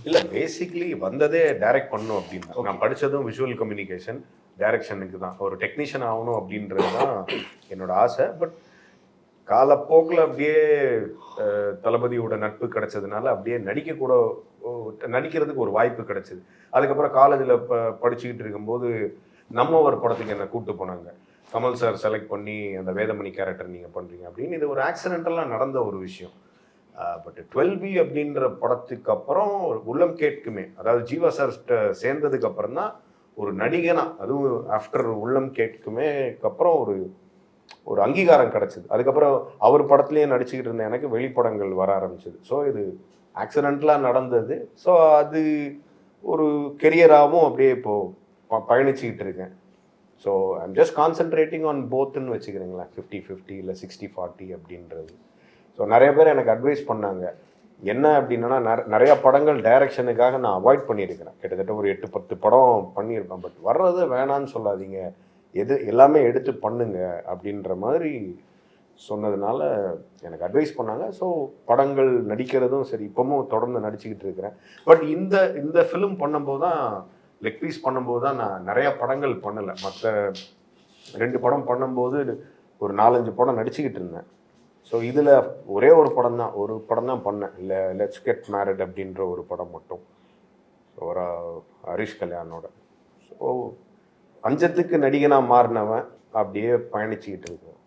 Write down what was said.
இல்லை பேசிக்லி வந்ததே டைரக்ட் பண்ணணும் அப்படின்னு நான் படித்ததும் விஷுவல் கம்யூனிகேஷன் டைரக்ஷனுக்கு தான். ஒரு டெக்னீஷியன் ஆகணும் அப்படின்றது தான் என்னோட ஆசை. பட் காலப்போக்கில் அப்படியே தளபதியோட நட்பு கிடைச்சதுனால அப்படியே நடிக்கிறதுக்கு ஒரு வாய்ப்பு கிடைச்சிது. அதுக்கப்புறம் காலேஜில் படிச்சுக்கிட்டு இருக்கும்போது நம்ம ஒரு படத்துக்கு என்னை கூப்பிட்டு போனாங்க. கமல் சார் செலக்ட் பண்ணி அந்த வேதமணி கேரக்டர் நீங்கள் பண்ணுறீங்க அப்படின்னு. இது ஒரு ஆக்சிடென்டெல்லாம் நடந்த ஒரு விஷயம். பட் 12B அப்படின்ற படத்துக்கு அப்புறம் உள்ளம் கேட்குமே, அதாவது ஜீவா சார் சேர்ந்ததுக்கு அப்புறம் தான் ஒரு நடிகனா, அதுவும் ஆஃப்டர் உள்ளம் கேட்குமே அப்புறம் ஒரு அங்கீகாரம் கிடைச்சிது. அதுக்கப்புறம் அவர் படத்துலேயே நடிச்சுக்கிட்டு இருந்த எனக்கு வெளிப்படங்கள் வர ஆரம்பிச்சது. ஸோ இது ஆக்சிடென்டலாக நடந்தது. ஸோ அது ஒரு கெரியராகவும் அப்படியே இப்போது பயணிச்சுக்கிட்டு இருக்கேன். So I'm just concentrating on போத்துன்னு வச்சுக்கிறீங்களா, 50-50 இல்லை 60-40 அப்படின்றது. ஸோ நிறைய பேர் எனக்கு அட்வைஸ் பண்ணாங்க. என்ன அப்படின்னா, நிறையா படங்கள் டைரக்ஷனுக்காக நான் அவாய்ட் பண்ணியிருக்கிறேன். கிட்டத்தட்ட ஒரு 8-10 படம் பண்ணியிருப்பேன். பட் வர்றது வேணான்னு சொல்லாதீங்க, எல்லாமே எடுத்து பண்ணுங்க அப்படின்ற மாதிரி சொன்னதுனால எனக்கு அட்வைஸ் பண்ணாங்க. ஸோ படங்கள் நடிக்கிறதும் சரி, இப்போவும் தொடர்ந்து நடிச்சுக்கிட்டு இருக்கிறேன். பட் இந்த ஃபிலிம் பண்ணும்போது தான், லெக் பீஸ் பண்ணும்போது தான் நான் நிறையா படங்கள் பண்ணலை. மற்ற 2 படம் பண்ணும்போது ஒரு 4-5 படம் நடிச்சுக்கிட்டு இருந்தேன். ஸோ இதில் ஒரே ஒரு படம் தான் பண்ணேன். இல்லை லெட்ஸ் கெட் மேரிட் அப்படின்ற ஒரு படம் மட்டும், ஒரு ஹரிஷ் கல்யாணோட. ஸோ அஞ்சத்துக்கு நடிகனாக மாறினவன் அப்படியே பயணிச்சுக்கிட்டு இருக்கேன்.